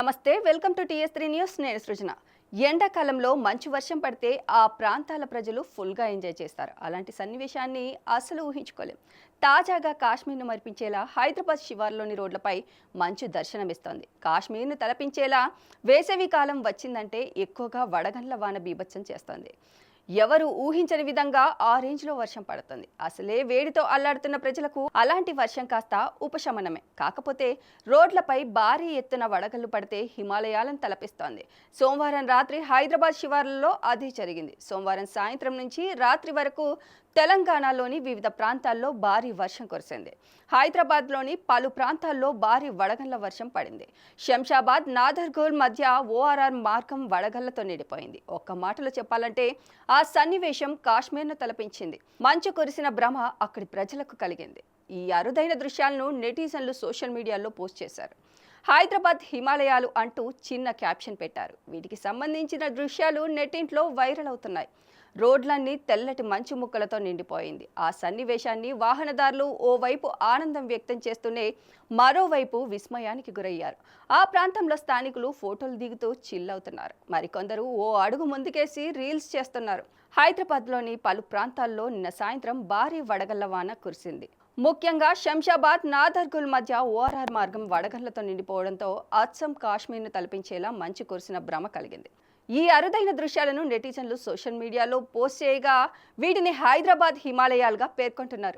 నమస్తే, welcome to టీఎస్3 news. నేను సృజన. ఎండాకాలంలో మంచు వర్షం పడితే ఆ ప్రాంతాల ప్రజలు ఫుల్గా ఎంజాయ్ చేస్తారు. అలాంటి సన్నివేశాన్ని అసలు ఊహించుకోలేం. తాజాగా కాశ్మీర్ను మరిపించేలా హైదరాబాద్ శివార్లోని రోడ్లపై మంచు దర్శనమిస్తోంది. కాశ్మీర్ను తలపించేలా వేసవి కాలం వచ్చిందంటే ఎక్కువగా వడగండ్ల వాన బీభత్సం చేస్తోంది. ఎవరు ఊహించని విధంగా ఆ రేంజ్లో వర్షం పడుతుంది. అసలే వేడితో అల్లాడుతున్న ప్రజలకు అలాంటి వర్షం కాస్త ఉపశమనమే. కాకపోతే రోడ్లపై భారీ ఎత్తున వడగళ్లు పడితే హిమాలయాలను తలపిస్తోంది. సోమవారం రాత్రి హైదరాబాద్ శివార్లలో అదే జరిగింది. సోమవారం సాయంత్రం నుంచి రాత్రి వరకు తెలంగాణలోని వివిధ ప్రాంతాల్లో భారీ వర్షం కురిసింది. హైదరాబాద్లోని పలు ప్రాంతాల్లో భారీ వడగళ్ల వర్షం పడింది. శంషాబాద్ నాదర్గోల్ మధ్య ఓఆర్ఆర్ మార్గం వడగళ్లతో నిండిపోయింది. ఒక్క మాటలో చెప్పాలంటే ఆ సన్నివేశం కాశ్మీర్ను తలపించింది. మంచు కురిసిన భ్రమ అక్కడి ప్రజలకు కలిగింది. ఈ అరుదైన దృశ్యాలను నెటిజన్లు సోషల్ మీడియాలో పోస్ట్ చేశారు. హైదరాబాద్ హిమాలయాలు అంటూ చిన్న క్యాప్షన్ పెట్టారు. వీటికి సంబంధించిన దృశ్యాలు నెట్టింట్లో వైరల్ అవుతున్నాయి. రోడ్లన్నీ తెల్లటి మంచు ముక్కలతో నిండిపోయింది. ఆ సన్నివేశాన్ని వాహనదారులు ఓవైపు ఆనందం వ్యక్తం చేస్తూనే మరోవైపు విస్మయానికి గురయ్యారు. ఆ ప్రాంతంలో స్థానికులు ఫోటోలు దిగుతూ చిల్ అవుతున్నారు. మరికొందరు ఓ అడుగు ముందుకేసి రీల్స్ చేస్తున్నారు. హైదరాబాద్లోని పలు ప్రాంతాల్లో నిన్న సాయంత్రం భారీ వడగళ్ల వాన కురిసింది. ముఖ్యంగా శంషాబాద్ నాదర్గుల్ మధ్య ఓఆర్ఆర్ మార్గం వడగళ్లతో నిండిపోవడంతో అచ్చం కాశ్మీర్ను తలపించేలా మంచు కురిసిన భ్రమ కలిగింది. ఈ అరుదైన దృశ్యాలను నెటిజన్లు సోషల్ మీడియాలో పోస్ట్ చేయగా వీటిని హైదరాబాద్ హిమాలయాలుగా పేర్కొంటున్నారు.